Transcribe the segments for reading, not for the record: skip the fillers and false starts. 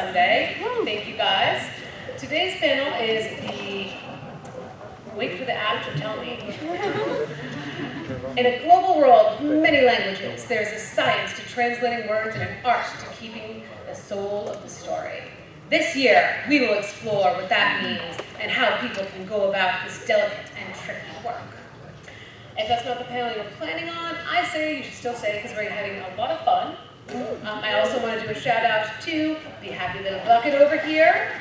Sunday. Thank you guys. Today's panel is the, wait for the app to tell me. In a global world with many languages, there's a science to translating words and an art to keeping the soul of the story. This year, we will explore what that means and how people can go about this delicate and tricky work. If that's not the panel you're planning on, I say you should still stay because we're having a lot of fun. I also want to do a shout out to the Happy Little Bucket over here.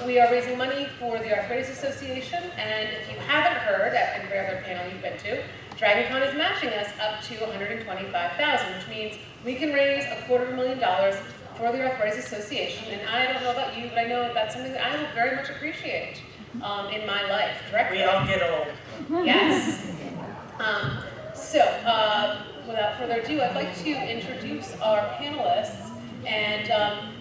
We are raising money for the Arthritis Association, and if you haven't heard at every other panel you've been to, DragonCon is matching us up to $125,000, which means we can raise $250,000 for the Arthritis Association. And I don't know about you, but I know that's something that I will very much appreciate in my life. Directly. We all get old. Yes. Without further ado, I'd like to introduce our panelists and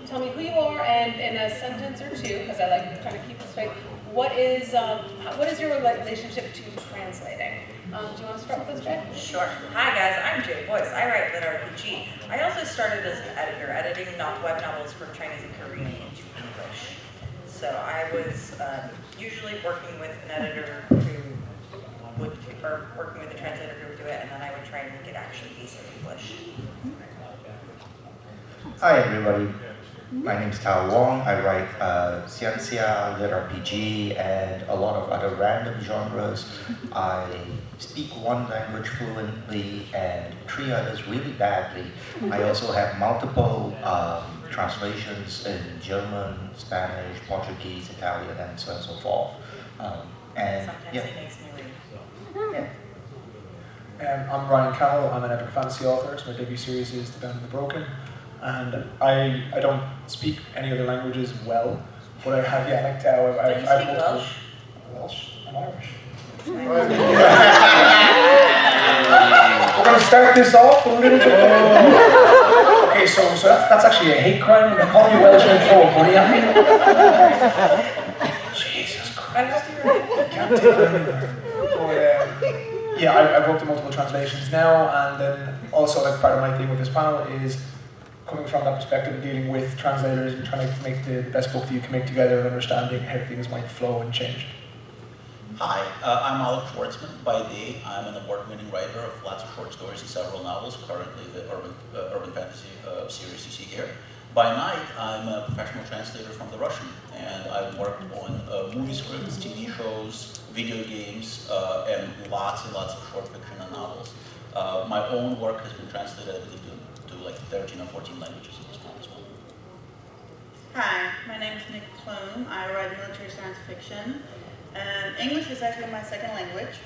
tell me who you are and in a sentence or two, because I like trying to keep it straight. What is your relationship to translating? Do you want to start with us, Jay? Sure. Hi guys, I'm Boyce. I write Lit RPG. I also started as an editor, editing web novels from Chinese and Korean into English. So I was usually working with an editor or working with a translator who would do it, and then I would try and make it actually easy in English. Hi everybody, my name is Wong. I write Ciencia, Lit RPG, and a lot of other random genres. I speak one language fluently and 3 others really badly. I also have multiple translations in German, Spanish, Portuguese, Italian, and so on and so forth. Sometimes it makes me read. I'm Ryan Cahill. I'm an epic fantasy author. So my debut series is The Bound and the Broken. And I don't speak any other languages well, but I have, like Tao, I've multiple... Welsh? I'm Irish. We're going to start this off a little bit. Okay, so that's actually a hate crime. I'm calling you Welsh and throw money at me. Jesus Christ. Can't take it anywhere. I've worked in multiple translations now, and then also like part of my thing with this panel is coming from that perspective of dealing with translators and trying to make the best book that you can make together and understanding how things might flow and change. Hi, I'm Shvartsman. By day, I'm an award-winning writer of lots of short stories and several novels, currently the urban fantasy series you see here. By night, I'm a professional translator from the Russian, and I've worked on movie scripts, TV shows, video games, and lots of short fiction and novels. My own work has been translated, I believe, to like 13 or 14 languages at this point as well. Hi, my name is Nick Plume. I write military science fiction. English is actually my second language.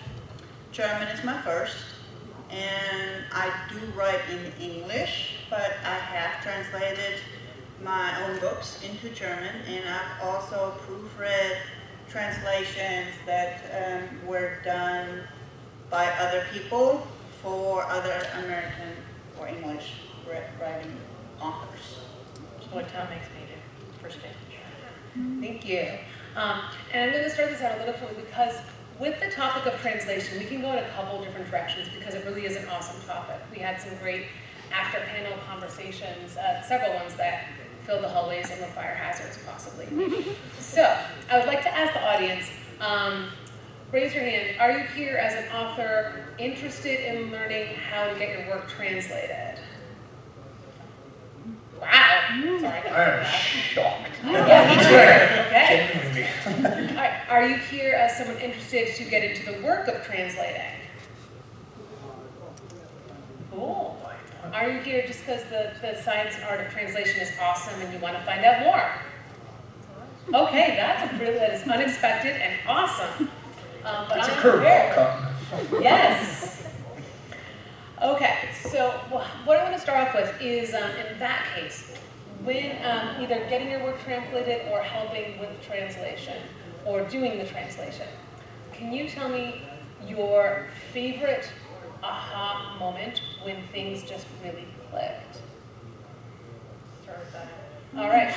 German is my first. And I do write in English, but I have translated my own books into German, and I've also proofread translations that were done by other people for other American or English writing authors. What Tom makes me do for Spanish. Thank you. And I'm going to start this out a little quickly because with the topic of translation, we can go in a couple different directions because it really is an awesome topic. We had some great after-panel conversations, several ones that filled the hallways and were fire hazards, possibly. So, I would like to ask the audience, raise your hand. Are you here as an author interested in learning how to get your work translated? Wow. Sorry. I am shocked. Yeah, me too. Okay. Are you here as someone interested to get into the work of translating? Cool. Are you here just because the science and art of translation is awesome and you want to find out more? Okay, that is unexpected and awesome. But It's a I'm curveball, prepared. Yes. Okay, so what I want to start off with is, in that case, when either getting your work translated or helping with translation or doing the translation, can you tell me your favorite aha moment when things just really clicked? Start with that. All right.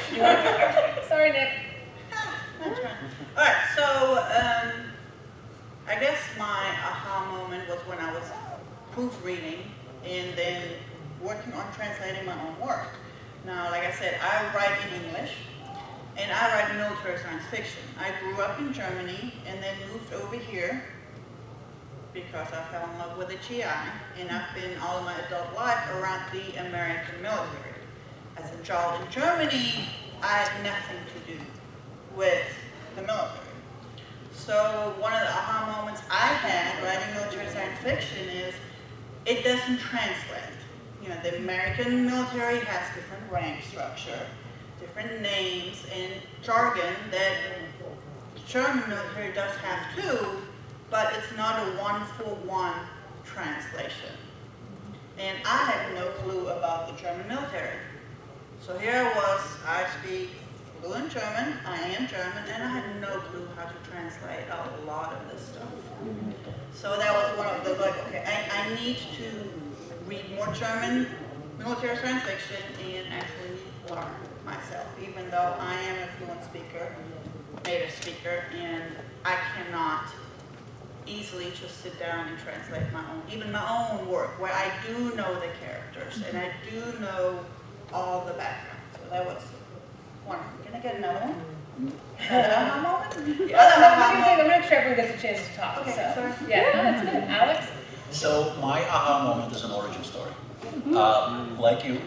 Sorry, Nick. That's right. All right, so I guess my aha moment was when I was proofreading and then working on translating my own work. Now, like I said, I write in English, and I write military science fiction. I grew up in Germany and then moved over here because I fell in love with the GI, and I've been all of my adult life around the American military. As a child in Germany, I had nothing to do with the military. So one of the aha moments I had writing military science fiction is it doesn't translate. You know, the American military has different rank structure, different names and jargon that the German military does have too, but it's not a one-for-one translation. And I had no clue about the German military. So here I was, I speak fluent German, I am German, and I had no clue how to translate a lot of this stuff. So that was one of the, like, okay, I need to read more German military science fiction and actually learn myself, even though I am a fluent speaker, native speaker, and I cannot easily just sit down and translate my own, even my own work, where I do know the characters and I do know all the background. So that was one. Can I get another one? Another aha moment? Yeah, I'm going to sure everyone gets a chance to talk. Okay, so. sorry. Yeah, no, that's good. Alex? So my aha moment is an origin story. Like you,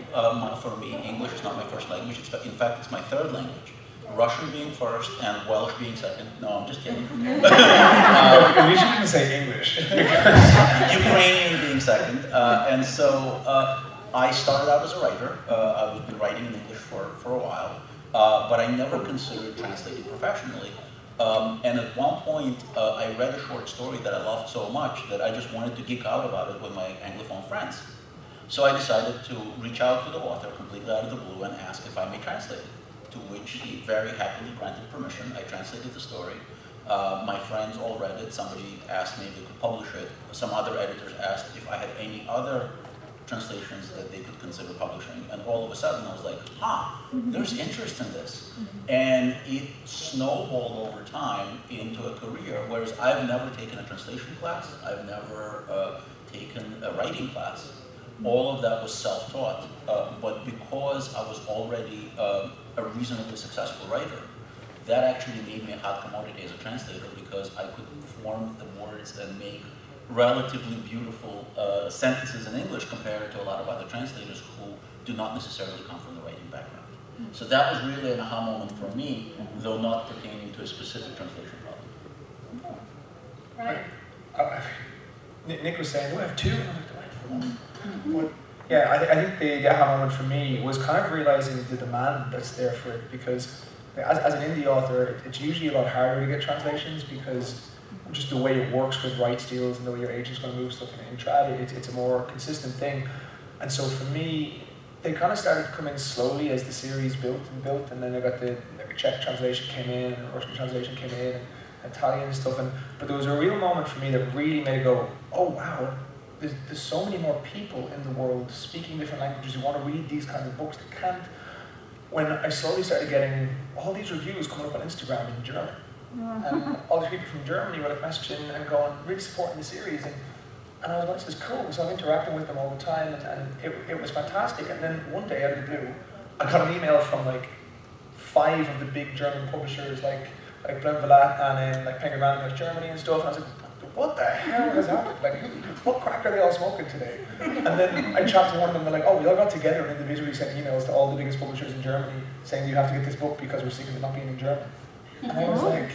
for me, English is not my first language. In fact, it's my third language. Russian being first and Welsh being second. No, I'm just kidding. At least you didn't say English. Ukrainian being second. And so I started out as a writer. I've been writing in English for a while, but I never considered translating professionally. And at one point, I read a short story that I loved so much that I just wanted to geek out about it with my Anglophone friends. So I decided to reach out to the author completely out of the blue and ask if I may translate it, to which he very happily granted permission. I translated the story. My friends all read it. Somebody asked me if they could publish it. Some other editors asked if I had any other translations that they could consider publishing. And all of a sudden I was like, there's interest in this. And it snowballed over time into a career, whereas I've never taken a translation class. I've never taken a writing class. All of that was self-taught, but because I was already a reasonably successful writer, that actually made me a hot commodity as a translator because I could form the words and make relatively beautiful sentences in English compared to a lot of other translators who do not necessarily come from the writing background. So that was really an aha moment for me, though not pertaining to a specific translation problem. Right. Nick was saying, do I have two? And I'm like, do I have one? Yeah, I think the aha moment for me was kind of realizing the demand that's there for it, because as an indie author, it's usually a lot harder to get translations because just the way it works with rights deals and the way your agent's going to move stuff in trad, it's a more consistent thing. And so for me, they kind of started to come in slowly as the series built, and then I got the Czech translation came in, and Russian translation came in, and Italian and stuff. But there was a real moment for me that really made it go, oh wow, there's so many more people in the world speaking different languages who want to read these kinds of books that can't. When I slowly started getting all these reviews coming up on Instagram in German, and all these people from Germany were like messaging and going, really supporting the series, and I was like, this is cool. So I'm interacting with them all the time, and it was fantastic. And then one day out of the blue, I got an email from like 5 of the big German publishers, like Blumverlag and like Penguin Random House Germany and stuff, and I was like, what the hell has happened? Like, what crack are they all smoking today? And then I chatted to one of them, they're like, oh, we all got together and individually sent emails to all the biggest publishers in Germany saying you have to get this book because we're sick of it not being in German. And I was like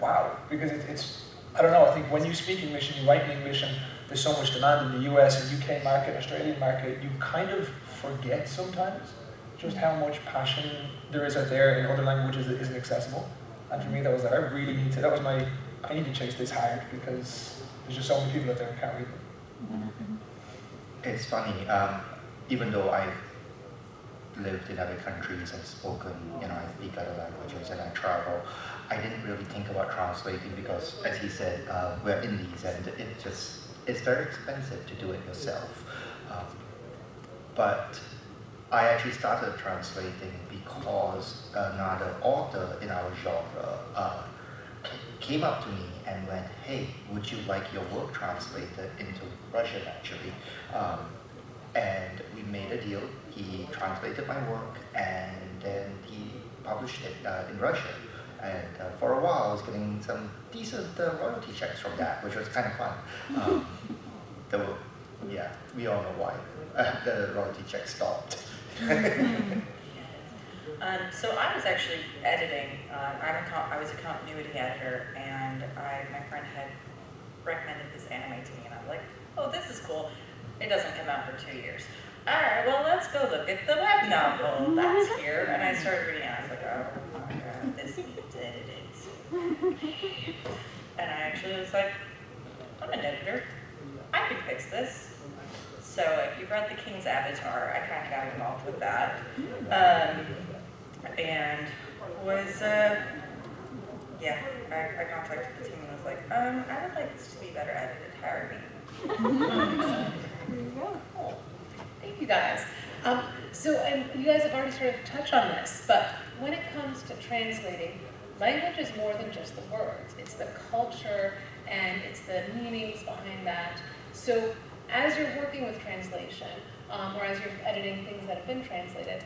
wow, because it's I don't know, I think when you speak English and you write in English and there's so much demand in the US and UK market, Australian market, you kind of forget sometimes just how much passion there is out there in other languages that isn't accessible. And for me, that was like, I really need to, I need to chase this hard because there's just so many people out there who can't read them. It's funny, even though I've lived in other countries and spoken, I speak other languages and I travel, I didn't really think about translating because, as he said, we're indies and it's very expensive to do it yourself. But I actually started translating because another author in our genre came up to me and went, hey, would you like your work translated into Russian actually? and we made a deal. He translated my work, and then he published it in Russian. And for a while, I was getting some decent royalty checks from that, which was kind of fun. Though, yeah, we all know why the royalty check stopped. So I was actually editing. I was a continuity editor, and my friend had recommended this anime to me, and I was like, oh, this is cool. It doesn't come out for 2 years. All right, well, let's go look at the web novel. That's here. And I started reading it, and I was like, oh my God, this needs editing. And I actually was like, I'm an editor. I can fix this. So if you've read The King's Avatar, I kind of got involved with that. And was, yeah, I contacted the team and was like, I would like this to be better edited. Hire me. Cool. Thank you guys. And you guys have already started to touch on this, but when it comes to translating, language is more than just the words. It's the culture and it's the meanings behind that. So as you're working with translation, or as you're editing things that have been translated,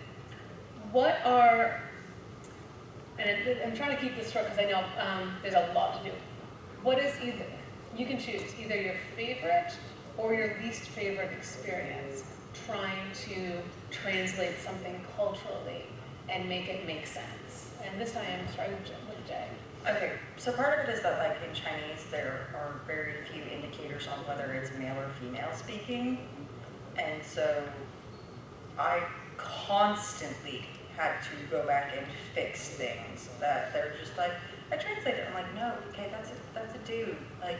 what are, and I'm trying to keep this short because I know there's a lot to do. What is either, you can choose either your favorite or your least favorite experience trying to translate something culturally and make it make sense. And this time I'm starting with Jay. Okay, so part of it is that like in Chinese, there are very few indicators on whether it's male or female speaking. And so I constantly had to go back and fix things that they're just like, I translate it, I'm like, no, okay, that's a dude. Like,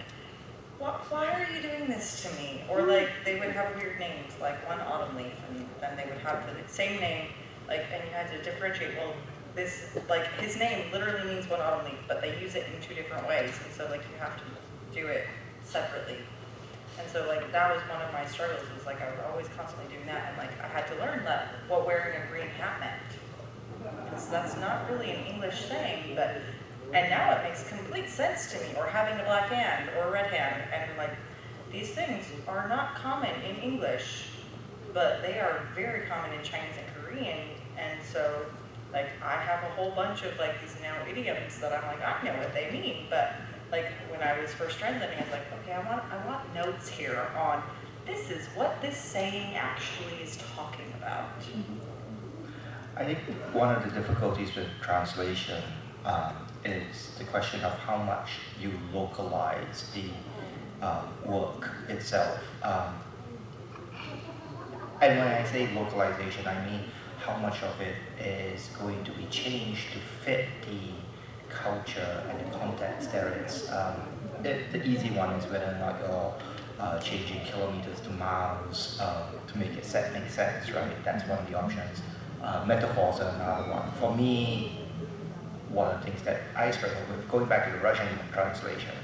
why are you doing this to me? Or like, they would have weird names, like one autumn leaf, and then they would have the same name, like, and you had to differentiate, well, this, like, his name literally means one autumn leaf, but they use it in 2 different ways, and so like, you have to do it separately. And so like, that was one of my struggles, was like, I was always constantly doing that, and like, I had to learn that, what wearing a green hat meant. Because that's not really an English saying, but, and now it makes complete sense to me, or having a black hand, or a red hand, and like, these things are not common in English, but they are very common in Chinese and Korean, and so, like, I have a whole bunch of like these now idioms that I'm like, I know what they mean, but like, when I was first translating, I was like, okay, I want notes here on, this is what this saying actually is talking about. I think one of the difficulties with translation is the question of how much you localize the work itself. And when I say localization, I mean how much of it is going to be changed to fit the culture and the context there is. The easy one is whether or not you're changing kilometers to miles to make it make sense, right? That's one of the options. Metaphors are another one. For me, one of the things that I struggled with, going back to the Russian translation,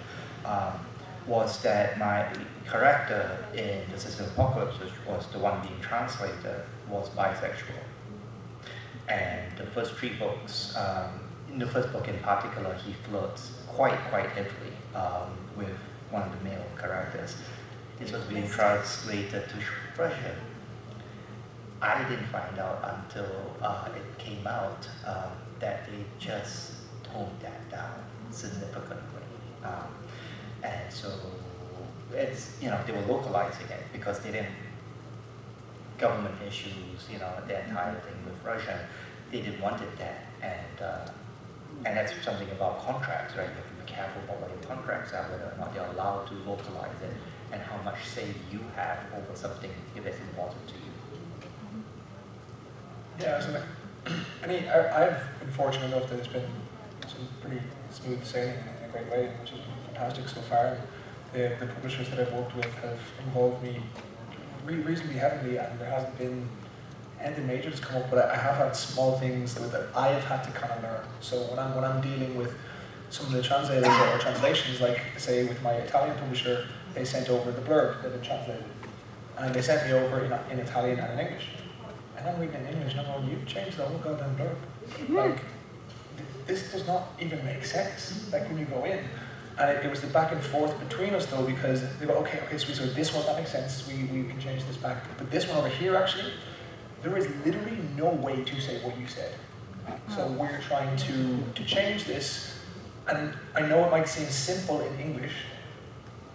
was that my character in The System Apocalypse, which was the one being translated, was bisexual. And the first 3 books, in the first book in particular, he flirts quite heavily with one of the male characters. This was being translated to Russian. I didn't find out until it came out that they just toned that down significantly. And so it's, they were localizing it because they didn't, government issues, the entire thing with Russia, they didn't want it there. And that's something about contracts, right? You have to be careful about what your contracts are, whether or not you're allowed to localize it, and how much say you have over something if it's important to you. Yeah, so I've been fortunate enough that it's been some pretty smooth sailing in a great way, which has been fantastic so far. The publishers that I've worked with have involved me reasonably heavily, and there hasn't been anything major that's come up, but I have had small things that I have had to kind of learn. So when I'm dealing with some of the translators or translations, like say with my Italian publisher, they sent over the blurb that had translated, and they sent me over in Italian and in English. And I'm reading in English, and I'm going, you changed the whole goddamn blurb. Like, this does not even make sense, like when you go in. And it was the back and forth between us though, because they go, okay, so this one, that makes sense, we can change this back. But this one over here, actually, there is literally no way to say what you said. So we're trying to change this, and I know it might seem simple in English,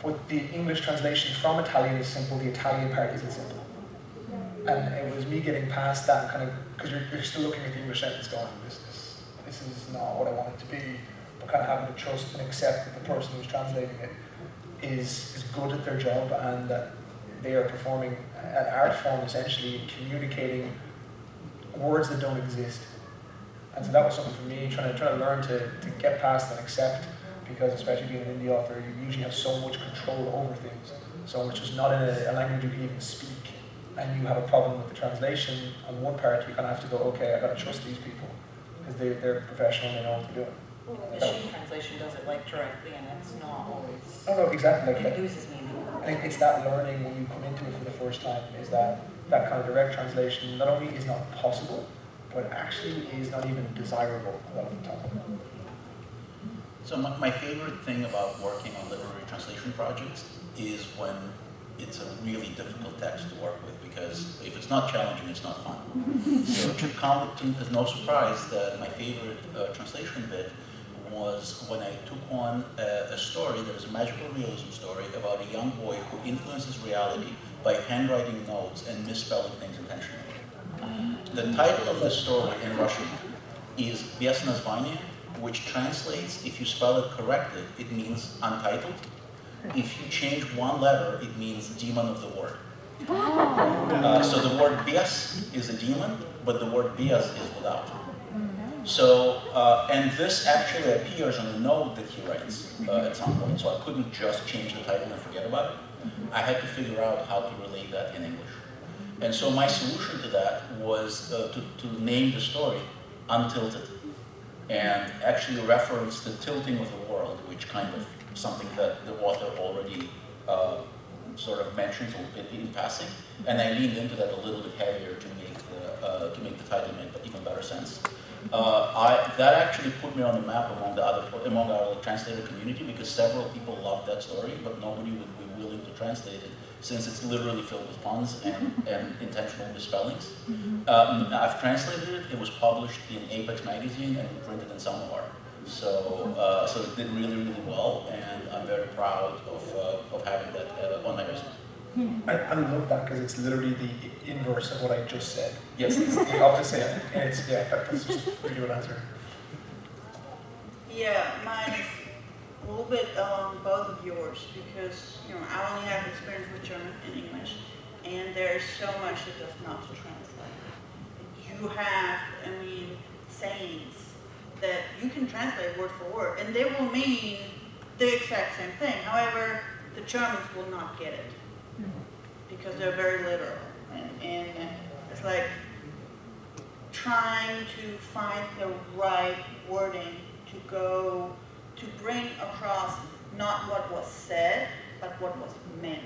but the English translation from Italian is simple, the Italian part isn't simple. And it was me getting past that kind of, because you're still looking at the English sentence going, this is not what I want it to be, but kind of having to trust and accept that the person who's translating it is good at their job and that they are performing an art form essentially, communicating words that don't exist. And so that was something for me, trying to learn to get past and accept, because especially being an indie author, you usually have so much control over things. So it's just not in a language you can even speak, and you have a problem with the translation on one part, you kind of have to go, okay, I gotta trust these people, because they're professional and they know what they're doing. Machine translation does it like directly, and it's not always. Oh no, exactly. Like It loses meaning. I think it's that learning when you come into it for the first time, is that kind of direct translation not only is not possible, but actually is not even desirable a lot of the time. So my favorite thing about working on literary translation projects is when it's a really difficult text to work with, because if it's not challenging, it's not fun. So it should come as no surprise that my favorite translation bit was when I took on a story that is a magical realism story about a young boy who influences reality by handwriting notes and misspelling things intentionally. The title of the story in Russian is Без названия, which translates, if you spell it correctly, it means untitled. If you change one letter, it means demon of the word. So the word без is a demon, but the word без is without. So, and this actually appears on a note that he writes at some point, so I couldn't just change the title and forget about it. I had to figure out how to relay that in English. And so my solution to that was to name the story Untilted, and actually reference the tilting of the world, which kind of something that the author already sort of mentions in passing, and I leaned into that a little bit heavier to make the title make even better sense. That actually put me on the map among our translator community, because several people loved that story, but nobody would be willing to translate it, since it's literally filled with puns and intentional misspellings. I've translated it. It was published in Apex magazine and printed in Samovar. So it did really, really well, and I'm very proud of having that on my resume. I love that, because it's literally the inverse of what I just said. Yes, it's the opposite. And that's just a pretty good answer. Yeah, mine is a little bit along both of yours, because I only have experience with German and English, and there's so much that does not translate. You have, sayings that you can translate word for word, and they will mean the exact same thing. However, the Germans will not get it, because they're very literal, and it's like trying to find the right wording to bring across not what was said, but what was meant.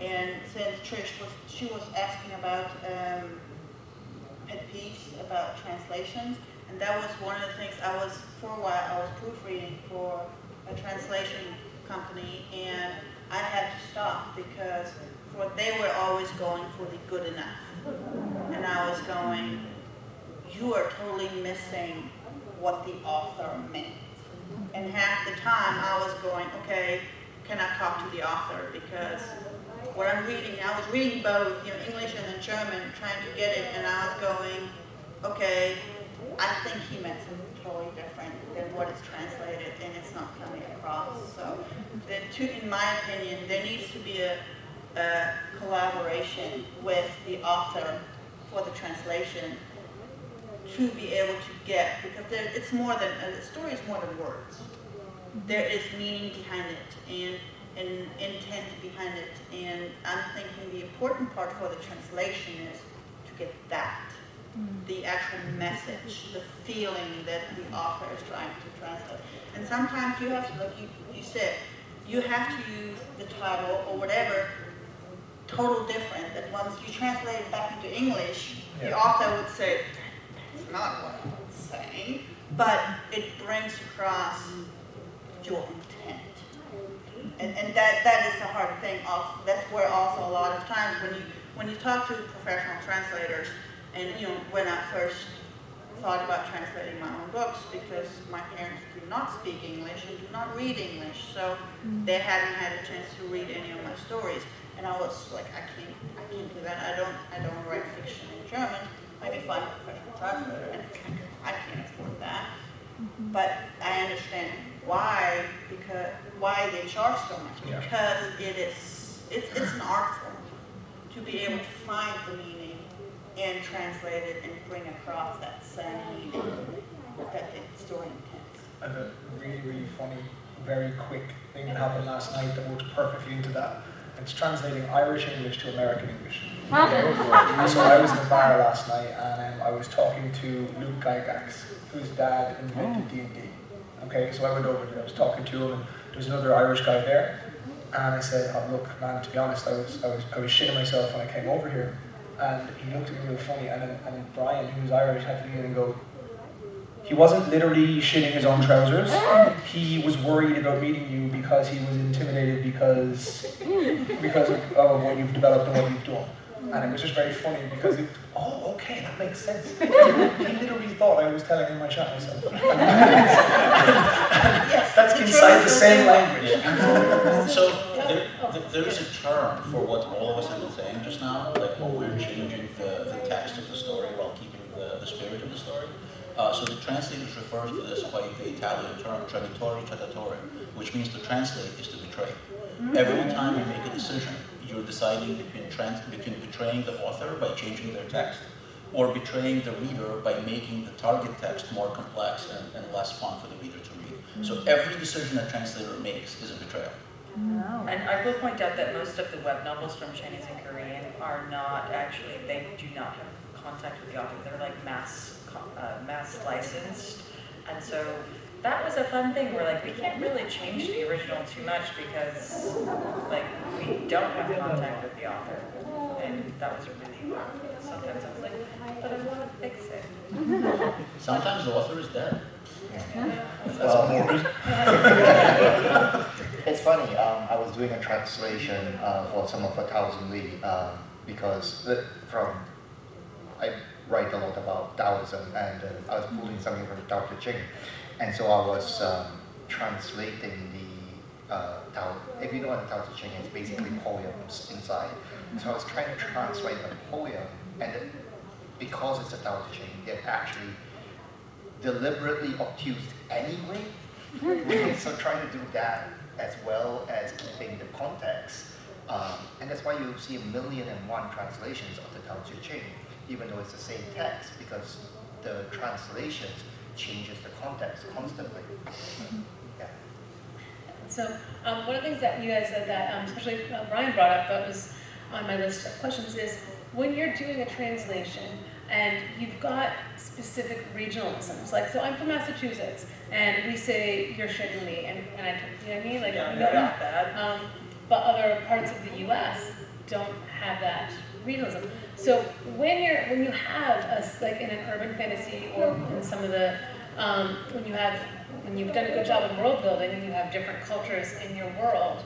And since she was asking about pet peeves about translations, and that was one of the things for a while I was proofreading for a translation company, and I had to stop because they were always going for the good enough. And I was going, you are totally missing what the author meant. And half the time I was going, okay, can I talk to the author? Because what I'm reading, I was reading both English and then German, trying to get it, and I was going, okay, I think he meant something totally different than what is translated, and it's not coming across. So, in my opinion, there needs to be a collaboration with the author for the translation to be able to get, because it's more than, a story is more than words. There is meaning behind it and intent behind it, and I'm thinking the important part for the translation is to get that. The actual message, the feeling that the author is trying to translate. And sometimes you have to, like you said, you have to use the title or whatever total different, that once you translate it back into English, the author would say, that's not what I was saying, but it brings across your intent. And that is the hard thing. That's where also a lot of times when you talk to professional translators, and when I first thought about translating my own books, because my parents do not speak English and do not read English, so they hadn't had a chance to read any of my stories. And I was like, I can't do that. I don't write fiction in German. Maybe find a professional translator, and I can't afford that. But I understand why they charge so much, because it's an art form to be able to find the meaning and translate it and bring across that same meaning that the story intends. I have a really, really funny, very quick thing that happened last night that works perfectly into that. It's translating Irish English to American English. So I was in a bar last night, and I was talking to Luke Gygax, whose dad invented D&D. Okay, so I went over there, I was talking to him, and there was another Irish guy there, and I said, "Oh, look, man, to be honest, I was shitting myself when I came over here." And he looked at me real funny, and Brian, who's Irish, had to get in and go, he wasn't literally shitting his own trousers. He was worried about meeting you because he was intimidated because of what you've developed and what you've done. And it was just very funny because okay, that makes sense. He literally thought I was telling him I shot myself. Yes, that's inside the same language. So there is a term for what all of us have been saying just now, like when we're changing the text of the story while keeping the spirit of the story. So the translators refer to this by the Italian term traditore tratatore, which means to translate is to betray. Every time you make a decision, you're deciding between betraying the author by changing their text, or betraying the reader by making the target text more complex and less fun for the reader to read. So every decision a translator makes is a betrayal. And I will point out that most of the web novels from Chinese and Korean are not actually, they do not have contact with the author. They're like mass licensed. And so that was a fun thing where like we can't really change the original too much because like we don't have contact with the author. And that was really sometimes I was like, but I want to fix it. Sometimes the author is dead. That's morbid. It's funny, I was doing a translation for some of the Taoism Li because I write a lot about Taoism, and I was pulling something from Tao Te Ching, and so I was translating the Tao. If you know what Tao Te Ching is, basically poems inside. So I was trying to translate a poem, and because it's a Tao Te Ching, they're actually deliberately obtuse anyway. So trying to do that as well as keeping the context, and that's why you see 1,000,001 translations of the Tao Te Ching, even though it's the same text, because the translations changes the context constantly. Yeah. So one of the things that you guys said that, especially Brian brought up, that was on my list of questions, is when you're doing a translation and you've got specific regionalisms, like, so I'm from Massachusetts, and we say you're shitting me, and I, you know what I mean? Like, not bad. But other parts of the U.S. don't have that regionalism. So when you have like in an urban fantasy or in some of the when you've done a good job of world building and you have different cultures in your world,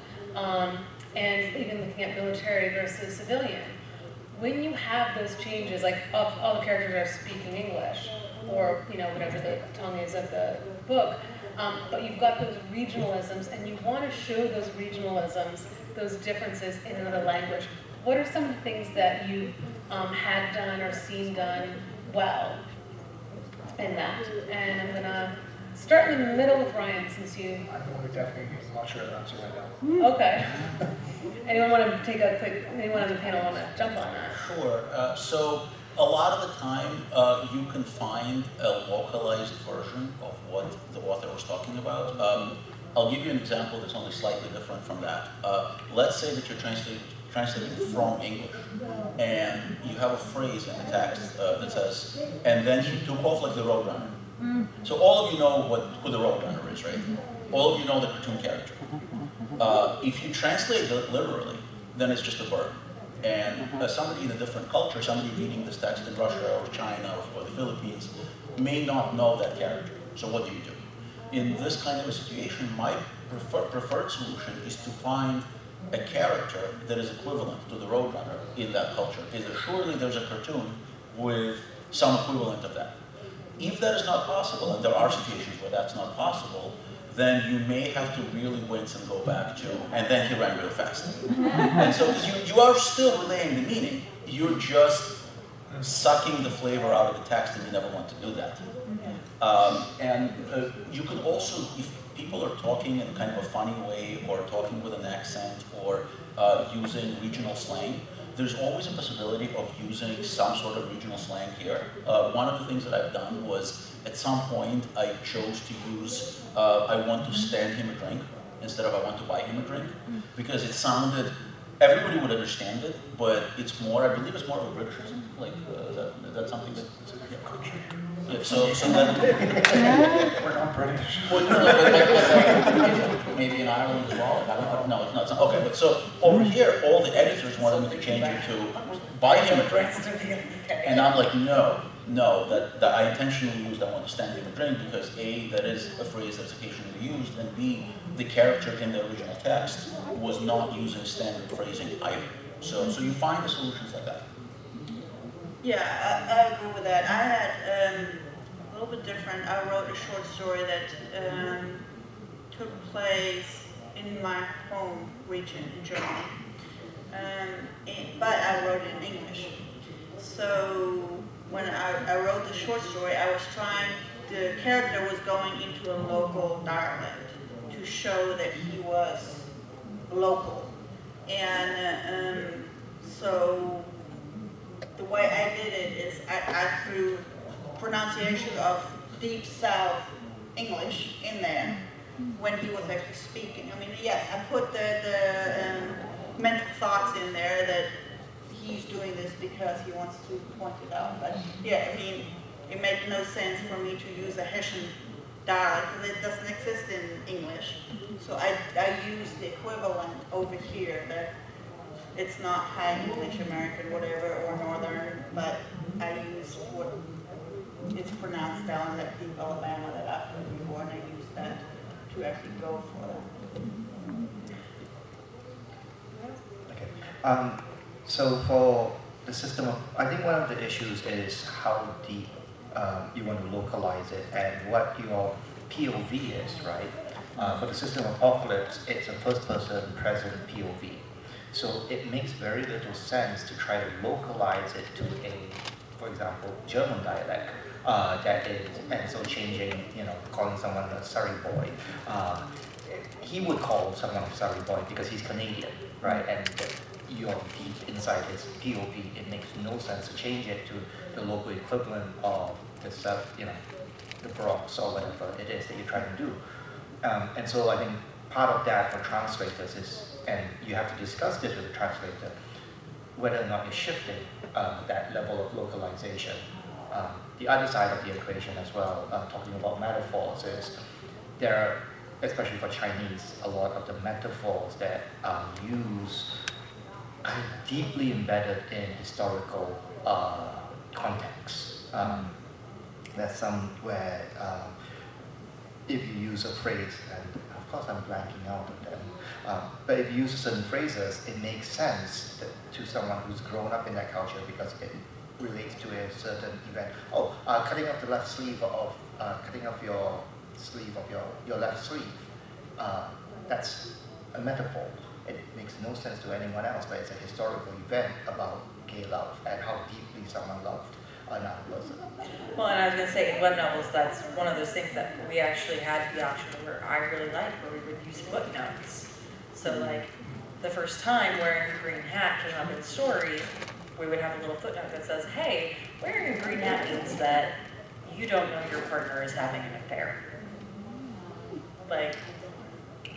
and even looking at military versus civilian, when you have those changes, like all the characters are speaking English, or whatever the tongue is of the book, but you've got those regionalisms, and you want to show those regionalisms, those differences in another language. What are some of the things that you had done or seen done well in that? And I'm gonna start in the middle with Ryan, since you. I'm definitely not sure the answer right now. Okay. Anyone want to take a quick? Anyone on the panel want to jump on that? Sure. So a lot of the time, you can find a localized version of what the author was talking about. I'll give you an example that's only slightly different from that. Let's say that you're translating from English, and you have a phrase in the text that says, and then he took off like the Roadrunner. So all of you know who the Roadrunner is, right? All of you know the cartoon character. If you translate it literally, then it's just a bird. And somebody in a different culture, somebody reading this text in Russia or China or the Philippines, may not know that character. So what do? in this kind of a situation, my preferred solution is to find a character that is equivalent to the Roadrunner in that culture. Surely there's a cartoon with some equivalent of that. If that is not possible, and there are situations where that's not possible, then you may have to really wince and go back to, and then he ran real fast. And so you are still relaying the meaning, you're just sucking the flavor out of the text, and you never want to do that. You can also, if people are talking in kind of a funny way, or talking with an accent, or using regional slang, there's always a possibility of using some sort of regional slang here. One of the things that I've done was, at some point, I chose to use, I want to stand him a drink, instead of I want to buy him a drink, because it sounded, everybody would understand it, but it's more, I believe it's more of a Britishism. Like, is that something that... Yeah, so that... We're not British. Well, no, maybe in Ireland as well. I don't know. No, it's not. Okay, but so over here, all the editors wanted me to change it to buy him a drink. And I'm like, no, that I intentionally used I want to stand him a drink because A, that is a phrase that's occasionally used, and B, the character in the original text was not using standard phrasing either. So you find the solutions like that. Yeah, I agree with that. I had a little bit different. I wrote a short story that took place in my home region in Germany, but I wrote it in English. So when I wrote the short story, I was the character was going into a local dialect to show that he was local. And so the way I did it is I threw pronunciation of Deep South English in there when he was actually speaking. I mean, yes, I put the mental thoughts in there that he's doing this because he wants to point it out. But yeah, I mean, it made no sense for me to use a Hessian dialect because it doesn't exist in English. So I used the equivalent over here that it's not High English, American, whatever, or Northern, but I use what it's pronounced down in that deep Alabama that I've heard before, and I use that to actually go for that. Okay. So for the system of, I think one of the issues is how deep you want to localize it and what your POV is, right? For the system of apocalypse, it's a first-person present POV. So it makes very little sense to try to localize it to a, for example, German dialect that is, and so changing, calling someone a Surrey boy. He would call someone a Surrey boy because he's Canadian, right? And you're deep inside his POV. It makes no sense to change it to the local equivalent of the the Bronx or whatever it is that you're trying to do. And so I think part of that for translators is, and you have to discuss this with the translator, whether or not you're shifting that level of localization. The other side of the equation as well, talking about metaphors, is there are, especially for Chinese, a lot of the metaphors that are used are deeply embedded in historical context. There's some where if you use a phrase, and of course I'm blanking out of them, but if you use certain phrases, it makes sense to someone who's grown up in that culture because it relates to a certain event. Oh, cutting off the left sleeve of, cutting off your sleeve of your left sleeve. That's a metaphor. It makes no sense to anyone else, but it's a historical event about gay love and how deeply someone loved another person. Well, and I was going to say, in web novels, that's one of those things that we actually had the option where I really liked, where we would use footnotes. So like, the first time wearing a green hat came up in the story, we would have a little footnote that says, hey, wearing a green hat means that you don't know your partner is having an affair. Like,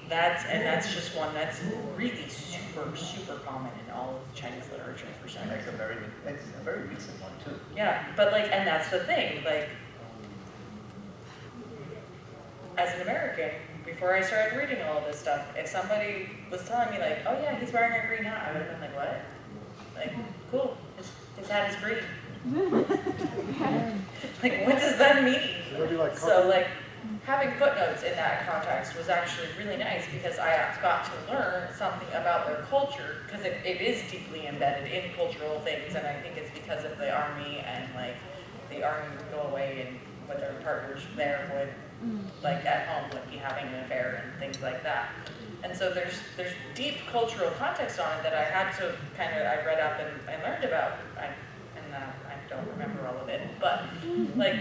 that's just one that's really super, super common in all of Chinese literature for some reason. It's a very recent one too. Yeah, but like, and that's the thing, like, as an American, before I started reading all of this stuff, if somebody was telling me like, oh yeah, he's wearing a green hat, I would have been like, what? Like, cool, his hat is green. Like, what does that mean? It'll be like So like, having footnotes in that context was actually really nice because I got to learn something about their culture because it is deeply embedded in cultural things, and I think it's because of the army, and like the army would go away and with their partners there would like at home would be having an affair and things like that. And so there's deep cultural context on it that I had to I read up and learned about. I don't remember all of it, but like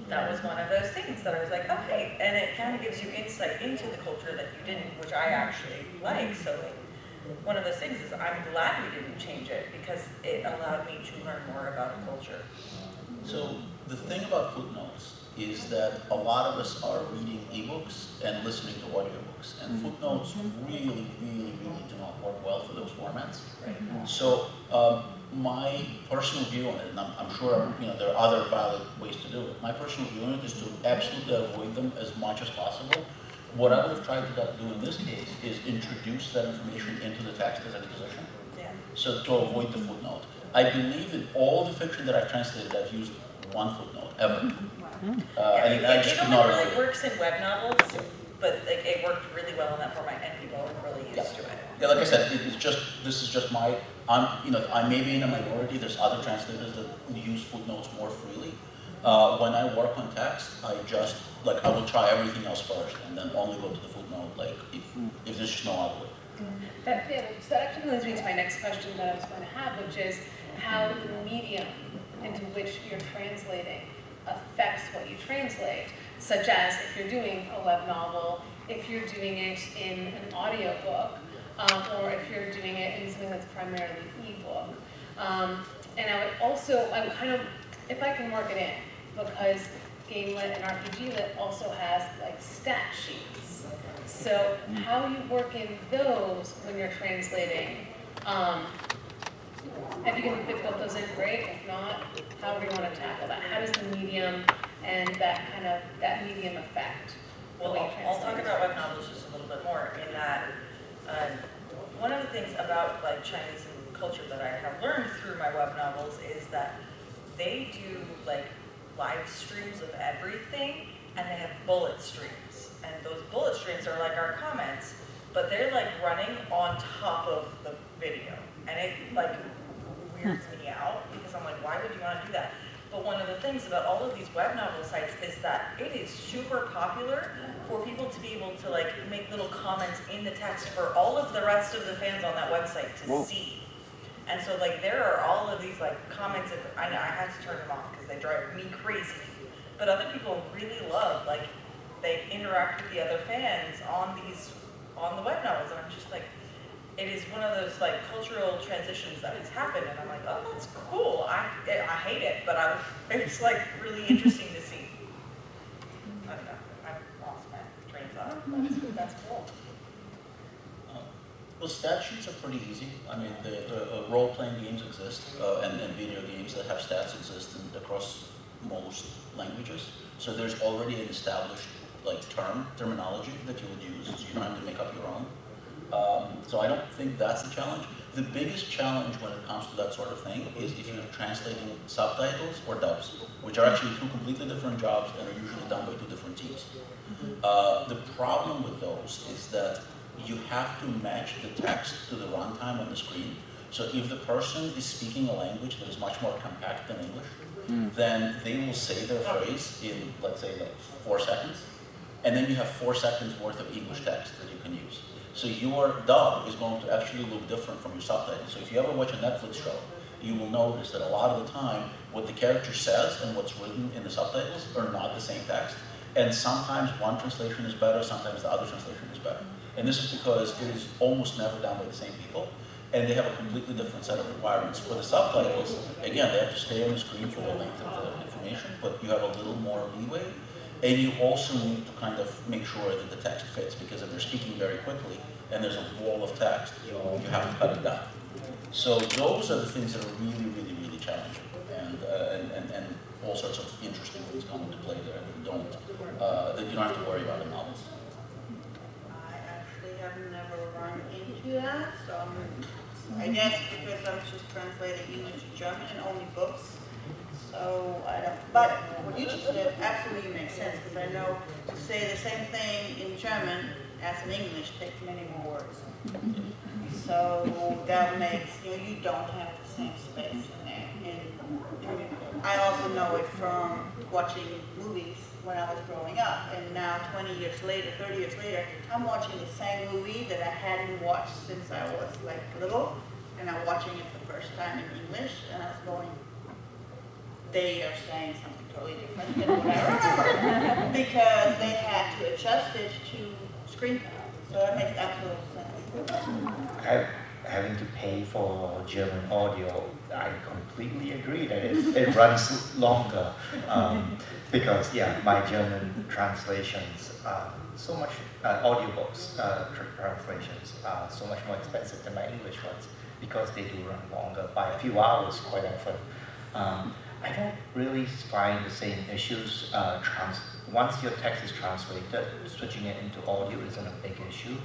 that was one of those things that I was like, okay, and it kind of gives you insight into the culture that you didn't, which I actually like. So like, one of those things is I'm glad we didn't change it because it allowed me to learn more about the culture. So the thing about footnotes is that a lot of us are reading ebooks and listening to audiobooks, and footnotes really do not work well for those formats. Right. So my personal view on it, and I'm sure there are other valid ways to do it. My personal view on it is to absolutely avoid them as much as possible. What I would have tried to do in this case is introduce that information into the text as exposition. Yeah. So to avoid the footnote. I believe in all the fiction that I've translated, I've used one footnote ever. And I just could not really works in web novels, but like, it worked really well in that format, and people are really used to it. Yeah, like I said, this is just my. I may be in a minority. There's other translators that use footnotes more freely. When I work on text, I will try everything else first, and then only go to the footnote. Like if there's just no other way. So that actually leads me to my next question that I was going to have, which is how the medium into which you're translating affects what you translate, such as if you're doing a web novel, if you're doing it in an audiobook, or if you're doing it in something that's primarily ebook. And I kind of, if I can work it in, because Game Lit and RPG Lit also has like stat sheets. So how you work in those when you're translating, if you can fit both those in, great. If not, however you want to tackle that. How does the medium and that medium affect the way you translate? I'll talk about web novels just a little bit more in that one of the things about like Chinese and culture that I have learned through my web novels is that they do like live streams of everything, and they have bullet streams, and those bullet streams are like our comments, but they're like running on top of the video, and it like weirds me out because I'm like, why would you want to do that? But one of the things about all of these web novel sites is that it is super popular for people to be able to like make little comments in the text for all of the rest of the fans on that website to see. And so like there are all of these like comments, I had to turn them off because they drive me crazy. But other people really love, like they interact with the other fans on the web novels, and I'm just like, it is one of those like cultural transitions that has happened, and I'm like, oh, that's cool. I hate it, but it's like really interesting to see. I don't know. I've lost my train of thought. That's cool. Well, stat sheets are pretty easy. I mean, the role-playing games exist, and video games that have stats exist across most languages. So there's already an established like terminology that you would use, so you don't have to make up your own. So I don't think that's the challenge. The biggest challenge when it comes to that sort of thing is if you're translating subtitles or dubs, which are actually two completely different jobs and are usually done by two different teams. The problem with those is that you have to match the text to the runtime on the screen. So if the person is speaking a language that is much more compact than English, then they will say their phrase in, let's say, like 4 seconds, and then you have 4 seconds worth of English text that you can use. So your dub is going to actually look different from your subtitles. So if you ever watch a Netflix show, you will notice that a lot of the time, what the character says and what's written in the subtitles are not the same text. And sometimes one translation is better, sometimes the other translation is better. And this is because it is almost never done by the same people, and they have a completely different set of requirements. For the subtitles, again, they have to stay on the screen for the length of the information, but you have a little more leeway. And you also need to kind of make sure that the text fits, because if they're speaking very quickly and there's a wall of text, you have to cut it down. So those are the things that are really, really, really challenging, and all sorts of interesting things come into play there that you don't have to worry about in novels. I actually have never run into that, so I guess because I'm just translating English to German and only books, So I don't, but what you just said absolutely makes sense, because I know to say the same thing in German as in English takes many more words. So that makes, you don't have the same space in there. And I also know it from watching movies when I was growing up, and now 20 years later, 30 years later, I'm watching the same movie that I hadn't watched since I was like little, and I'm watching it the first time in English, and I was going, they are saying something totally different than what I remember, because they had to adjust it to screen time. So that makes absolute sense. Having to pay for German audio, I completely agree that it runs longer. Because, yeah, my German translations are so much, audiobooks translations are so much more expensive than my English ones, because they do run longer by a few hours quite often. I don't really find the same issues. Once your text is translated, switching it into audio isn't a big issue.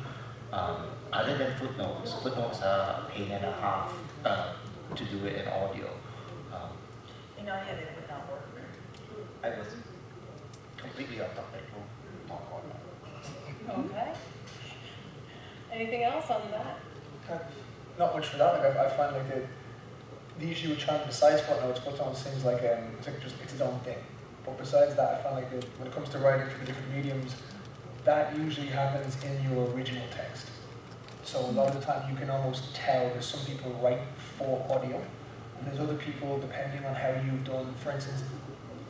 Other than footnotes, footnotes are a pain and a half to do it in audio. Yeah, they would not work. I was completely off topic. We'll talk about that. Okay. Anything else on that? Not much for that. Like I find like the issue with trying to decide footnotes seems like it's its own thing. But besides that, I find like when it comes to writing for the different mediums, that usually happens in your original text. So a lot of the time you can almost tell that some people write for audio, and there's other people, depending on how you've done. For instance,